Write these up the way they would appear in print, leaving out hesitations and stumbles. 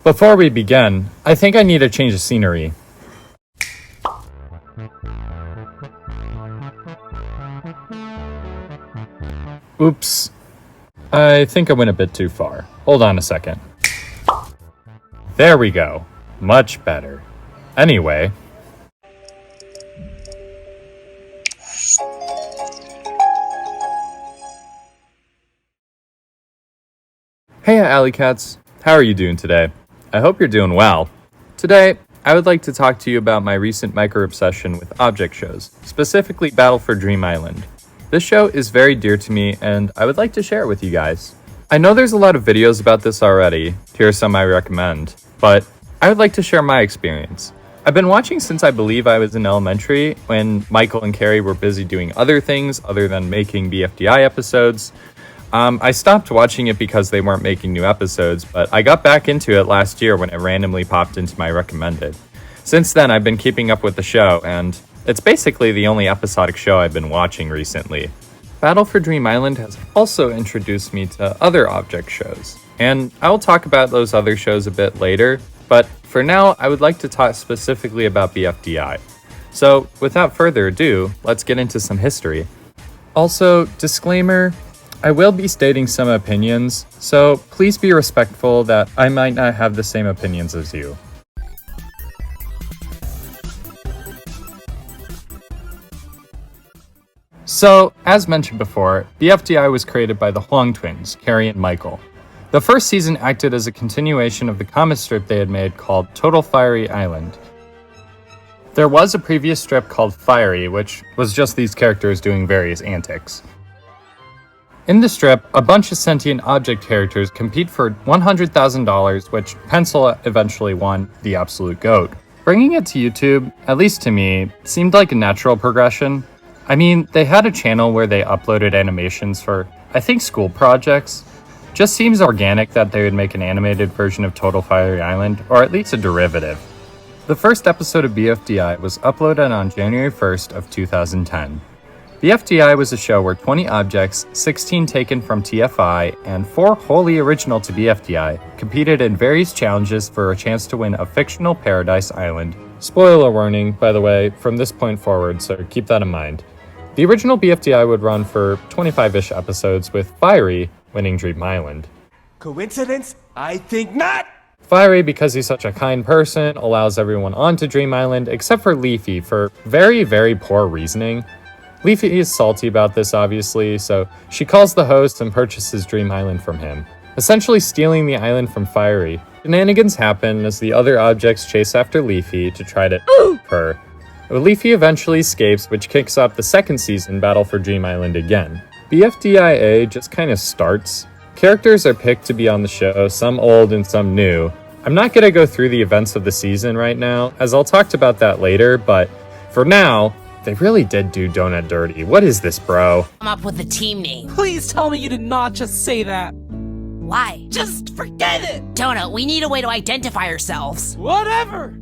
Before we begin, I think I need a change of scenery. Oops. I think I went a bit too far. Hold on a second. There we go. Much better. Anyway. Hey AlleyCats, how are you doing today? I hope you're doing well. Today, I would like to talk to you about my recent micro-obsession with object shows, specifically Battle for Dream Island. This show is very dear to me and I would like to share it with you guys. I know there's a lot of videos about this already, here are some I recommend, but I would like to share my experience. I've been watching since I believe I was in elementary, when Michael and Carrie were busy doing other things other than making BFDI episodes. I stopped watching it because they weren't making new episodes, but I got back into it last year when it randomly popped into my recommended. Since then, I've been keeping up with the show, and it's basically the only episodic show I've been watching recently. Battle for Dream Island has also introduced me to other object shows, and I will talk about those other shows a bit later, but for now, I would like to talk specifically about BFDI. So, without further ado, let's get into some history. Also, disclaimer, I will be stating some opinions, so please be respectful that I might not have the same opinions as you. So, as mentioned before, BFDI was created by the Huang twins, Carrie and Michael. The first season acted as a continuation of the comic strip they had made called Total Fiery Island. There was a previous strip called Fiery, which was just these characters doing various antics. In the strip, a bunch of sentient object characters compete for $100,000, which Pencil eventually won the absolute GOAT. Bringing it to YouTube, at least to me, seemed like a natural progression. I mean, they had a channel where they uploaded animations for, I think, school projects. Just seems organic that they would make an animated version of Total Fiery Island, or at least a derivative. The first episode of BFDI was uploaded on January 1st of 2010. BFDI was a show where 20 objects, 16 taken from TFI, and 4 wholly original to BFDI, competed in various challenges for a chance to win a fictional paradise island. Spoiler warning, by the way, from this point forward, so keep that in mind. The original BFDI would run for 25-ish episodes, with Fiery winning Dream Island. Coincidence? I think not! Fiery, because he's such a kind person, allows everyone onto Dream Island except for Leafy for very, very poor reasoning. Leafy is salty about this, obviously, so she calls the host and purchases Dream Island from him, essentially stealing the island from Fiery. Shenanigans happen as the other objects chase after Leafy to try to her. Leafy eventually escapes, which kicks off the second season Battle for Dream Island again. BFDIA just kind of starts. Characters are picked to be on the show, some old and some new. I'm not going to go through the events of the season right now, as I'll talk about that later, but for now, they really did do Donut dirty. What is this, bro? Come up with a team name. Please tell me you did not just say that. Why? Just forget it! Donut, we need a way to identify ourselves. Whatever!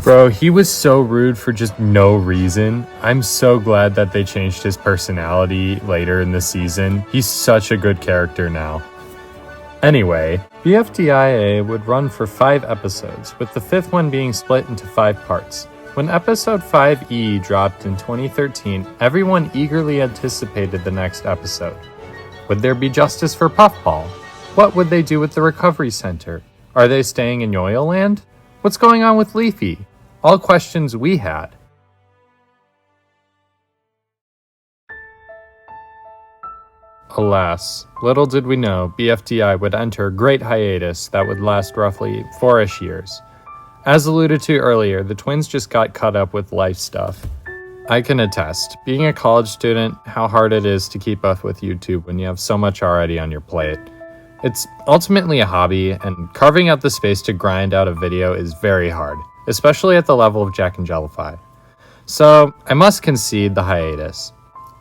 Bro, he was so rude for just no reason. I'm so glad that they changed his personality later in the season. He's such a good character now. Anyway, BFDIA would run for 5 episodes, with the 5th one being split into 5 parts. When episode 5E dropped in 2013, everyone eagerly anticipated the next episode. Would there be justice for Puffball? What would they do with the recovery center? Are they staying in Yoyo Land? What's going on with Leafy? All questions we had. Alas, little did we know BFDI would enter a great hiatus that would last roughly 4-ish years. As alluded to earlier, the twins just got caught up with life stuff. I can attest, being a college student, how hard it is to keep up with YouTube when you have so much already on your plate. It's ultimately a hobby, and carving out the space to grind out a video is very hard, especially at the level of Jacknjellify. So, I must concede the hiatus.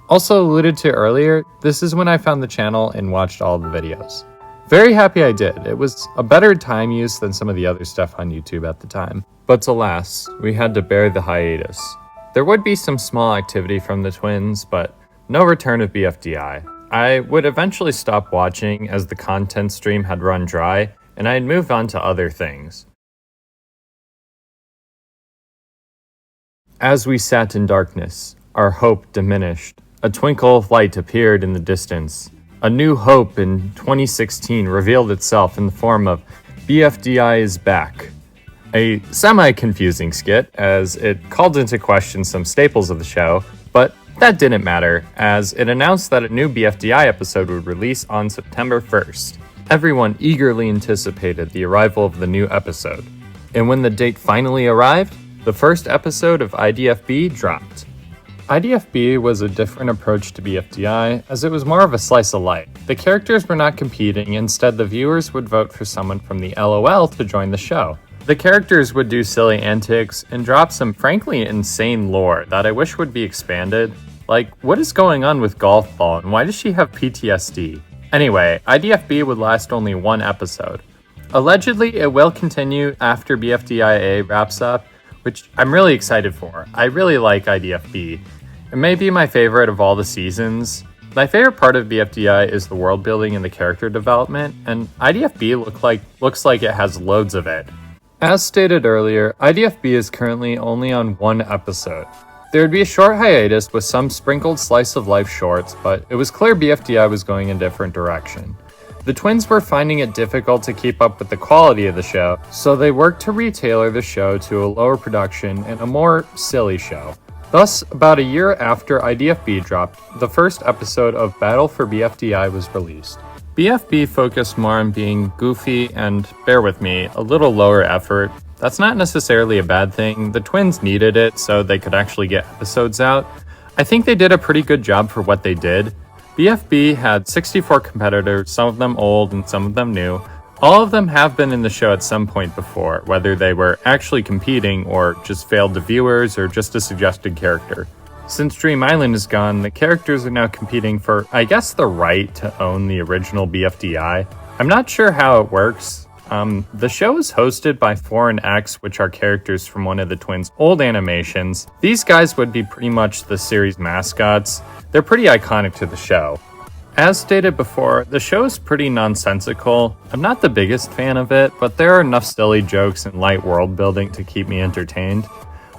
Also alluded to earlier, this is when I found the channel and watched all the videos. Very happy I did. It was a better time use than some of the other stuff on YouTube at the time. But alas, we had to bear the hiatus. There would be some small activity from the twins, but no return of BFDI. I would eventually stop watching as the content stream had run dry, and I'd moved on to other things. As we sat in darkness, our hope diminished. A twinkle of light appeared in the distance. A new hope in 2016 revealed itself in the form of BFDI is back. A semi-confusing skit, as it called into question some staples of the show, but that didn't matter, as it announced that a new BFDI episode would release on September 1st. Everyone eagerly anticipated the arrival of the new episode. And when the date finally arrived, the first episode of IDFB dropped. IDFB was a different approach to BFDI, as it was more of a slice of life. The characters were not competing, instead the viewers would vote for someone from the LOL to join the show. The characters would do silly antics and drop some frankly insane lore that I wish would be expanded. Like, what is going on with Golf Ball and why does she have PTSD? Anyway, IDFB would last only one episode. Allegedly, it will continue after BFDIA wraps up, which I'm really excited for. I really like IDFB. It may be my favorite of all the seasons. My favorite part of BFDI is the world building and the character development, and IDFB looks like it has loads of it. As stated earlier, IDFB is currently only on one episode. There would be a short hiatus with some sprinkled slice of life shorts, but it was clear BFDI was going in a different direction. The twins were finding it difficult to keep up with the quality of the show, so they worked to retailer the show to a lower production and a more silly show. Thus, about a year after IDFB dropped, the first episode of Battle for BFDI was released. BFB focused more on being goofy and, bear with me, a little lower effort. That's not necessarily a bad thing. The twins needed it so they could actually get episodes out. I think they did a pretty good job for what they did. BFB had 64 competitors, some of them old and some of them new. All of them have been in the show at some point before, whether they were actually competing or just failed to viewers or just a suggested character. Since Dream Island is gone, the characters are now competing for, I guess, the right to own the original BFDI. I'm not sure how it works. The show is hosted by 4 and X, which are characters from one of the twins' old animations. These guys would be pretty much the series mascots. They're pretty iconic to the show. As stated before, the show is pretty nonsensical. I'm not the biggest fan of it, but there are enough silly jokes and light world building to keep me entertained.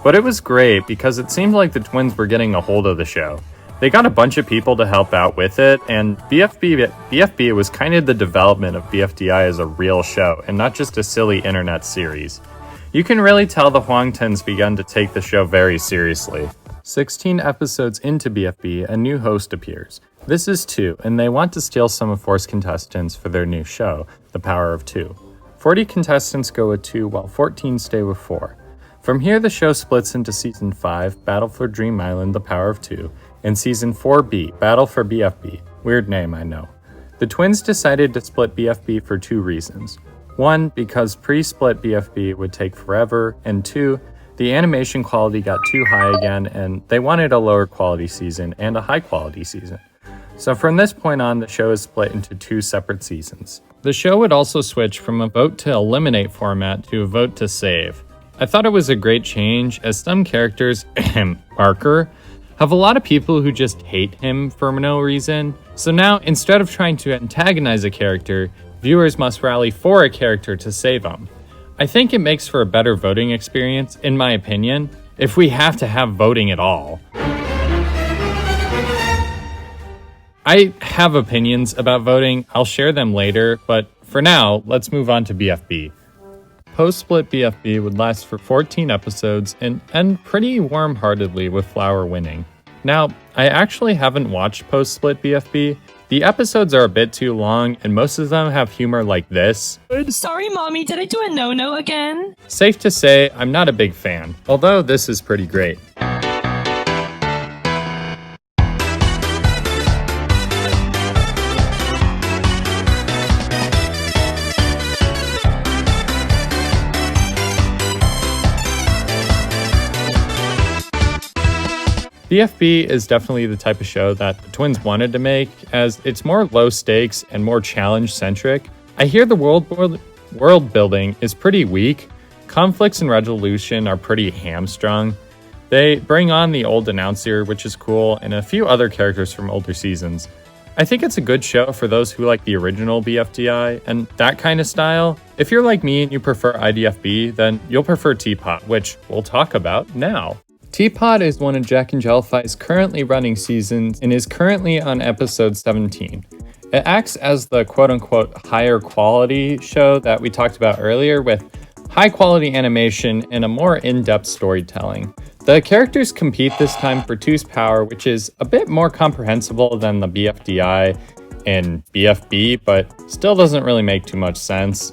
But it was great because it seemed like the twins were getting a hold of the show. They got a bunch of people to help out with it, and BFB was kind of the development of BFDI as a real show, and not just a silly internet series. You can really tell the Huangtons begun to take the show very seriously. 16 episodes into BFB, a new host appears. This is 2, and they want to steal some of 4's contestants for their new show, The Power of 2. 40 contestants go with 2, while 14 stay with 4. From here, the show splits into Season 5, Battle for Dream Island, The Power of 2, and Season 4B, Battle for BFB. Weird name, I know. The twins decided to split BFB for 2 reasons. 1, because pre-split BFB would take forever, and 2, the animation quality got too high again, and they wanted a lower quality season and a high quality season. So from this point on, the show is split into 2 separate seasons. The show would also switch from a vote to eliminate format to a vote to save. I thought it was a great change, as some characters, Barker, have a lot of people who just hate him for no reason. So now, instead of trying to antagonize a character, viewers must rally for a character to save him. I think it makes for a better voting experience, in my opinion, if we have to have voting at all. I have opinions about voting, I'll share them later, but for now, let's move on to BFB. Post-split BFB would last for 14 episodes and end pretty warm-heartedly with Flower winning. Now, I actually haven't watched post-split BFB. The episodes are a bit too long, and most of them have humor like this. Sorry, Mommy, did I do a no-no again? Safe to say, I'm not a big fan, although this is pretty great. BFB is definitely the type of show that the twins wanted to make, as it's more low stakes and more challenge centric. I hear the world building is pretty weak, conflicts and resolution are pretty hamstrung. They bring on the old announcer, which is cool, and a few other characters from older seasons. I think it's a good show for those who like the original BFDI and that kind of style. If you're like me and you prefer IDFB, then you'll prefer Teapot, which we'll talk about now. Teapot is one of Jacknjellify's currently running seasons and is currently on episode 17. It acts as the quote-unquote higher quality show that we talked about earlier, with high quality animation and a more in-depth storytelling. The characters compete this time for Two's power, which is a bit more comprehensible than the BFDI and BFB, but still doesn't really make too much sense.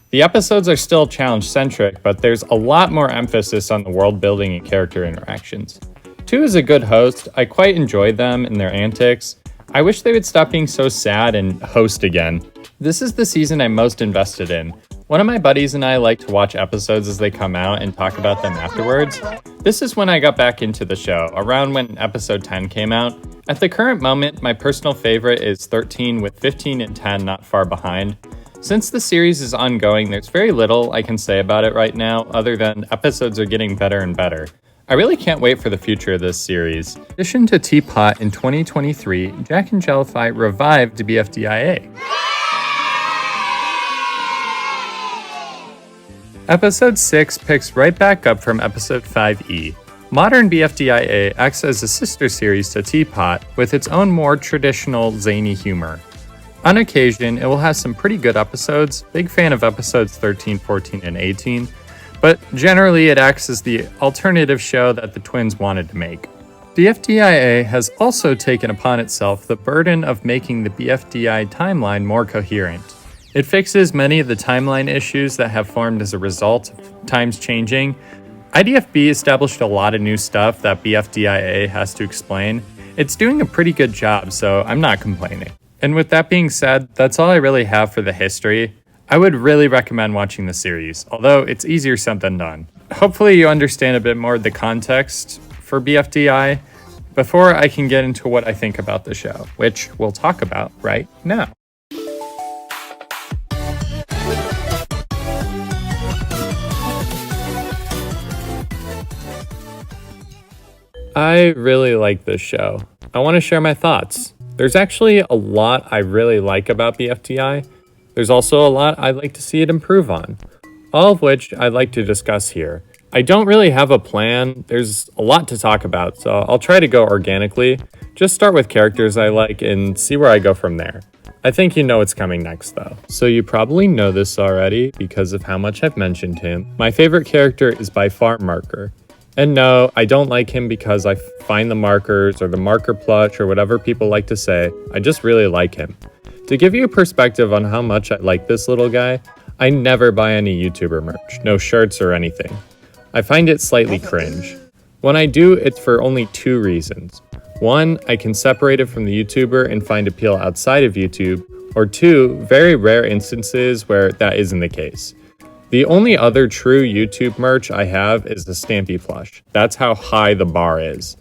The episodes are still challenge-centric, but there's a lot more emphasis on the world building and character interactions. Two is a good host. I quite enjoy them and their antics. I wish they would stop being so sad and host again. This is the season I'm most invested in. One of my buddies and I like to watch episodes as they come out and talk about them afterwards. This is when I got back into the show, around when episode 10 came out. At the current moment, my personal favorite is 13, with 15 and 10 not far behind. Since the series is ongoing, there's very little I can say about it right now, other than episodes are getting better and better. I really can't wait for the future of this series. In addition to Teapot in 2023, Jacknjellify revived BFDIA. Episode 6 picks right back up from Episode 5E. Modern BFDIA acts as a sister series to Teapot, with its own more traditional zany humor. On occasion, it will have some pretty good episodes, big fan of episodes 13, 14, and 18, but generally it acts as the alternative show that the twins wanted to make. BFDIA has also taken upon itself the burden of making the BFDI timeline more coherent. It fixes many of the timeline issues that have formed as a result of times changing. IDFB established a lot of new stuff that BFDIA has to explain. It's doing a pretty good job, so I'm not complaining. And with that being said, that's all I really have for the history. I would really recommend watching the series, although it's easier said than done. Hopefully you understand a bit more of the context for BFDI before I can get into what I think about the show, which we'll talk about right now. I really like this show. I want to share my thoughts. There's actually a lot I really like about BFDI. There's also a lot I'd like to see it improve on, all of which I'd like to discuss here. I don't really have a plan. There's a lot to talk about, so I'll try to go organically. Just start with characters I like and see where I go from there. I think you know what's coming next though. So you probably know this already because of how much I've mentioned him. My favorite character is by far Marker. And no, I don't like him because I find the markers or the marker plush or whatever people like to say. I just really like him. To give you a perspective on how much I like this little guy, I never buy any YouTuber merch, no shirts or anything. I find it slightly cringe. When I do, it's for only two reasons. One, I can separate it from the YouTuber and find appeal outside of YouTube, or two, very rare instances where that isn't the case. The only other true YouTube merch I have is the Stampy plush. That's how high the bar is.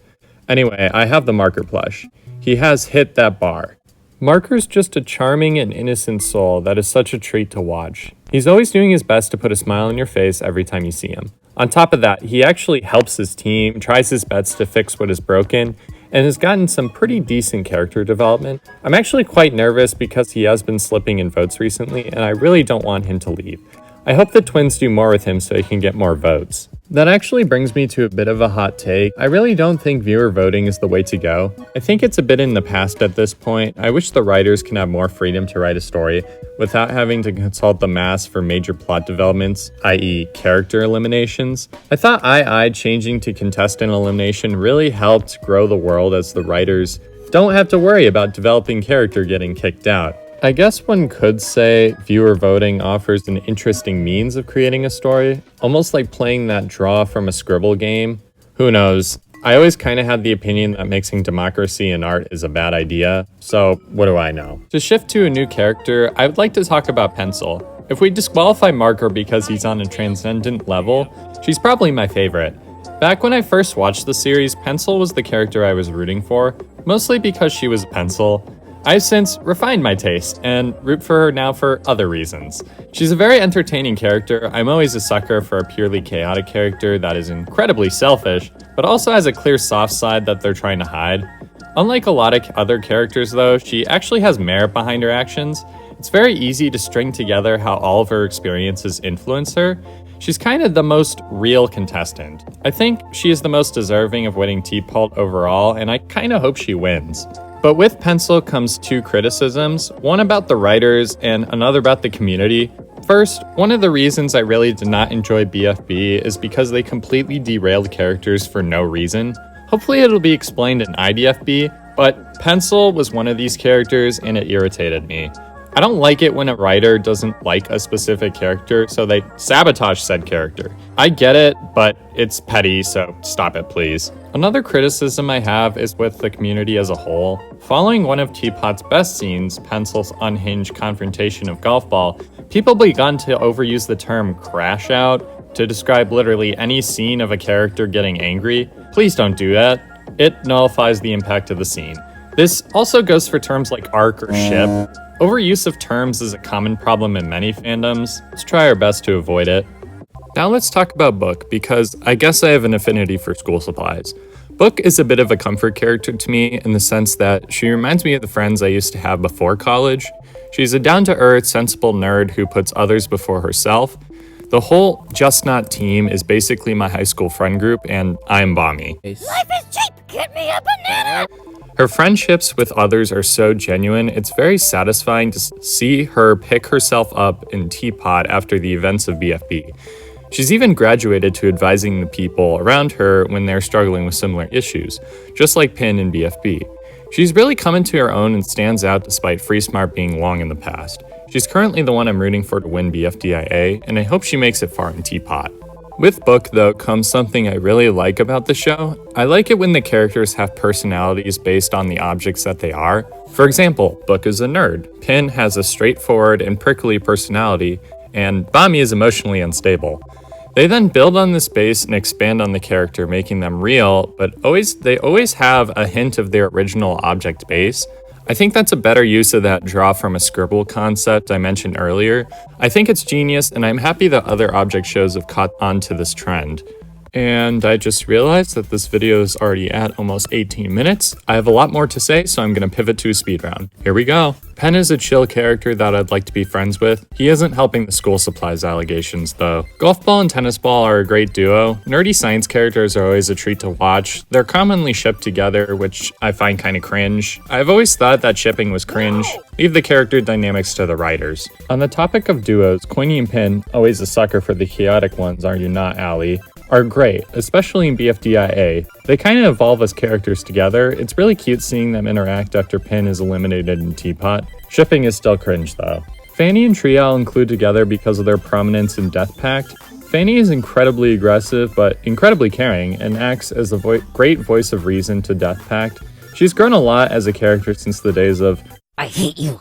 Anyway, I have the Marker plush. He has hit that bar. Marker's just a charming and innocent soul that is such a treat to watch. He's always doing his best to put a smile on your face every time you see him. On top of that, he actually helps his team, tries his best to fix what is broken, and has gotten some pretty decent character development. I'm actually quite nervous because he has been slipping in votes recently, and I really don't want him to leave. I hope the twins do more with him so he can get more votes. That actually brings me to a bit of a hot take. I really don't think viewer voting is the way to go. I think it's a bit in the past at this point. I wish the writers can have more freedom to write a story without having to consult the mass for major plot developments, i.e. character eliminations. I thought II changing to contestant elimination really helped grow the world, as the writers don't have to worry about developing character getting kicked out. I guess one could say viewer voting offers an interesting means of creating a story, almost like playing that draw from a scribble game. Who knows? I always kind of had the opinion that mixing democracy and art is a bad idea, so what do I know? To shift to a new character, I would like to talk about Pencil. If we disqualify Marker because he's on a transcendent level, she's probably my favorite. Back when I first watched the series, Pencil was the character I was rooting for, mostly because she was a pencil. I've since refined my taste and root for her now for other reasons. She's a very entertaining character. I'm always a sucker for a purely chaotic character that is incredibly selfish, but also has a clear soft side that they're trying to hide. Unlike a lot of other characters though, she actually has merit behind her actions. It's very easy to string together how all of her experiences influence her. She's kind of the most real contestant. I think she is the most deserving of winning Teapot overall, and I kind of hope she wins. But with Pencil comes two criticisms, one about the writers and another about the community. First, one of the reasons I really did not enjoy BFB is because they completely derailed characters for no reason. Hopefully it'll be explained in IDFB, but Pencil was one of these characters and it irritated me. I don't like it when a writer doesn't like a specific character, so they sabotage said character. I get it, but it's petty, so stop it please. Another criticism I have is with the community as a whole. Following one of Teapot's best scenes, Pencil's unhinged confrontation of Golf Ball, people begun to overuse the term crash out to describe literally any scene of a character getting angry. Please don't do that. It nullifies the impact of the scene. This also goes for terms like arc or ship. Overuse of terms is a common problem in many fandoms. Let's try our best to avoid it. Now let's talk about Book, because I guess I have an affinity for school supplies. Book is a bit of a comfort character to me in the sense that she reminds me of the friends I used to have before college. She's a down-to-earth, sensible nerd who puts others before herself. The whole Just Not team is basically my high school friend group, and I'm Bommy. Life is cheap! Get me a banana! Her friendships with others are so genuine, it's very satisfying to see her pick herself up in Teapot after the events of BFB. She's even graduated to advising the people around her when they're struggling with similar issues, just like Pin in BFB. She's really come into her own and stands out despite Free Smart being long in the past. She's currently the one I'm rooting for to win BFDIA, and I hope she makes it far in Teapot. With Book, though, comes something I really like about the show. I like it when the characters have personalities based on the objects that they are. For example, Book is a nerd, Pin has a straightforward and prickly personality, and Bommy is emotionally unstable. They then build on this base and expand on the character, making them real, but they always have a hint of their original object base. I think that's a better use of that draw from a scribble concept I mentioned earlier. I think it's genius, and I'm happy that other object shows have caught on to this trend. And I just realized that this video is already at almost 18 minutes. I have a lot more to say, so I'm going to pivot to a speed round. Here we go. Pen is a chill character that I'd like to be friends with. He isn't helping the school supplies allegations, though. Golf Ball and Tennis Ball are a great duo. Nerdy science characters are always a treat to watch. They're commonly shipped together, which I find kind of cringe. I've always thought that shipping was cringe. Leave the character dynamics to the writers. On the topic of duos, Queenie and Pin, always a sucker for the chaotic ones, are you not, Allie? Are great, especially in BFDIA. They kind of evolve as characters together. It's really cute seeing them interact after Pin is eliminated in Teapot. Shipping is still cringe though. Fanny and Tree I'll include together because of their prominence in Death Pact. Fanny is incredibly aggressive but incredibly caring and acts as the great voice of reason to Death Pact. She's grown a lot as a character since the days of I hate you.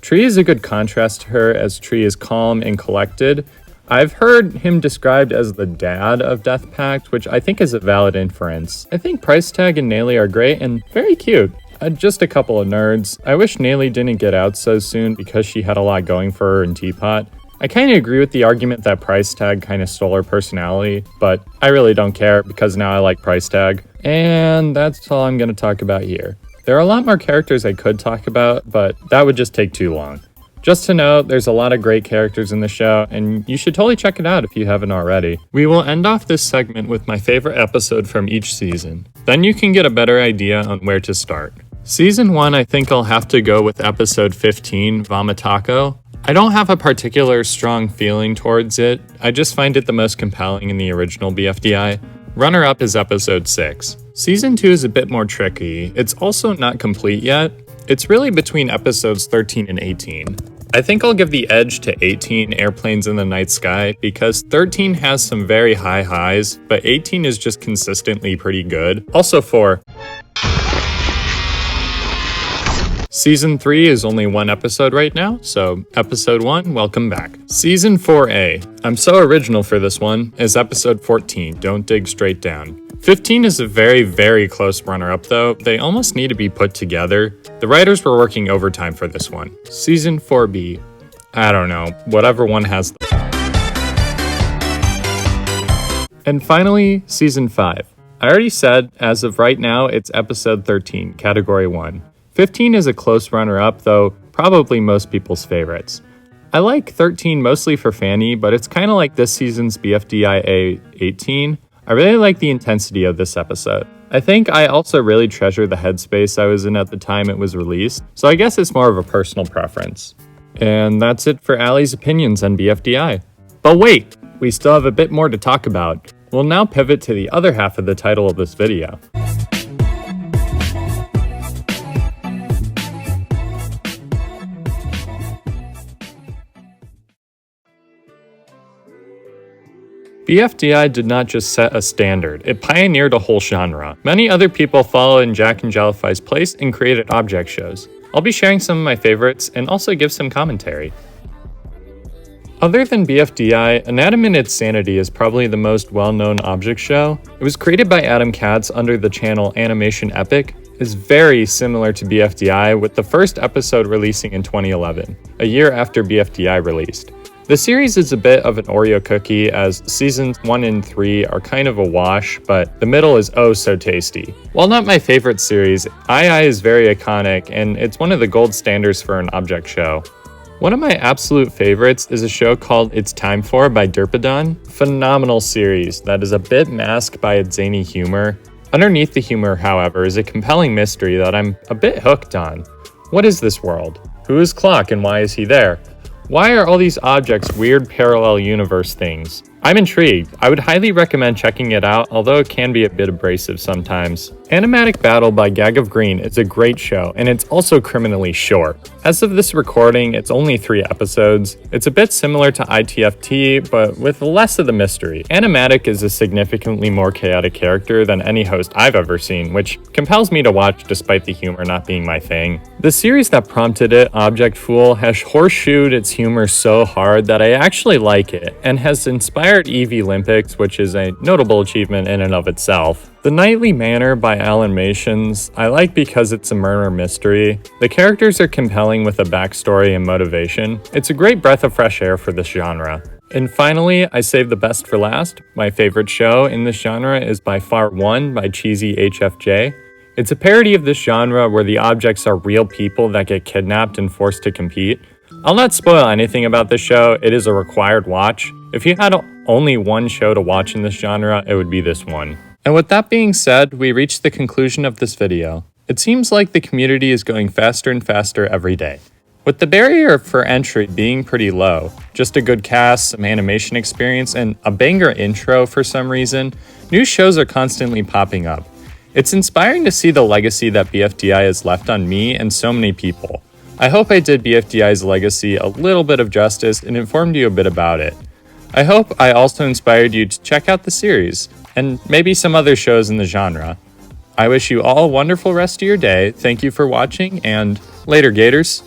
Tree is a good contrast to her as Tree is calm and collected. I've heard him described as the dad of Death Pact, which I think is a valid inference. I think Price Tag and Nayli are great and very cute. Just a couple of nerds. I wish Nayli didn't get out so soon because she had a lot going for her in Teapot. I kind of agree with the argument that Price Tag kind of stole her personality, but I really don't care because now I like Price Tag. And that's all I'm going to talk about here. There are a lot more characters I could talk about, but that would just take too long. Just to note, there's a lot of great characters in the show, and you should totally check it out if you haven't already. We will end off this segment with my favorite episode from each season. Then you can get a better idea on where to start. Season 1, I think I'll have to go with episode 15, Vomitaco. I don't have a particular strong feeling towards it, I just find it the most compelling in the original BFDI. Runner-up is episode 6. Season 2 is a bit more tricky. It's also not complete yet. It's really between episodes 13 and 18. I think I'll give the edge to 18, Airplanes in the Night Sky, because 13 has some very high highs, but 18 is just consistently pretty good. Also for Season 3 is only one episode right now, so episode 1, welcome back. Season 4A, I'm so original for this one, is episode 14, Don't Dig Straight Down. 15 is a very, very close runner-up though. They almost need to be put together. The writers were working overtime for this one. Season 4B, I don't know, whatever one has. And finally, Season 5. I already said, as of right now, it's episode 13, category 1. 15 is a close runner-up, though probably most people's favorites. I like 13 mostly for Fanny, but it's kind of like this season's BFDI 18. I really like the intensity of this episode. I think I also really treasure the headspace I was in at the time it was released, so I guess it's more of a personal preference. And that's it for Allie's opinions on BFDI. But wait, we still have a bit more to talk about. We'll now pivot to the other half of the title of this video. BFDI did not just set a standard, it pioneered a whole genre. Many other people followed in Jacknjellify's place and created object shows. I'll be sharing some of my favorites and also give some commentary. Other than BFDI, Anatom in Its Sanity is probably the most well-known object show. It was created by Adam Katz under the channel Animation Epic. Is very similar to BFDI, with the first episode releasing in 2011, a year after BFDI released. The series is a bit of an Oreo cookie, as seasons 1 and 3 are kind of a wash, but the middle is oh so tasty. While not my favorite series, II is very iconic, and it's one of the gold standards for an object show. One of my absolute favorites is a show called It's Time For by Derpidon. Phenomenal series that is a bit masked by its zany humor. Underneath the humor, however, is a compelling mystery that I'm a bit hooked on. What is this world? Who is Clock and why is he there? Why are all these objects weird parallel universe things? I'm intrigued. I would highly recommend checking it out, although it can be a bit abrasive sometimes. Animatic Battle by Gag of Green is a great show, and it's also criminally short. As of this recording, it's only 3 episodes. It's a bit similar to ITFT, but with less of the mystery. Animatic is a significantly more chaotic character than any host I've ever seen, which compels me to watch despite the humor not being my thing. The series that prompted it, Object Fool, has horseshoed its humor so hard that I actually like it, and has inspired Eevee Olympics, which is a notable achievement in and of itself. The Nightly Manor by Animations I like because it's a murder mystery. The characters are compelling with a backstory and motivation. It's a great breath of fresh air for this genre. And finally, I saved the best for last. My favorite show in this genre is by far One by Cheesy HFJ. It's a parody of this genre where the objects are real people that get kidnapped and forced to compete. I'll not spoil anything about this show, it is a required watch. If you had only one show to watch in this genre, it would be this one. And with that being said, we reached the conclusion of this video. It seems like the community is going faster and faster every day. With the barrier for entry being pretty low, just a good cast, some animation experience, and a banger intro for some reason, new shows are constantly popping up. It's inspiring to see the legacy that BFDI has left on me and so many people. I hope I did BFDI's legacy a little bit of justice and informed you a bit about it. I hope I also inspired you to check out the series, and maybe some other shows in the genre. I wish you all a wonderful rest of your day, thank you for watching, and later Gators!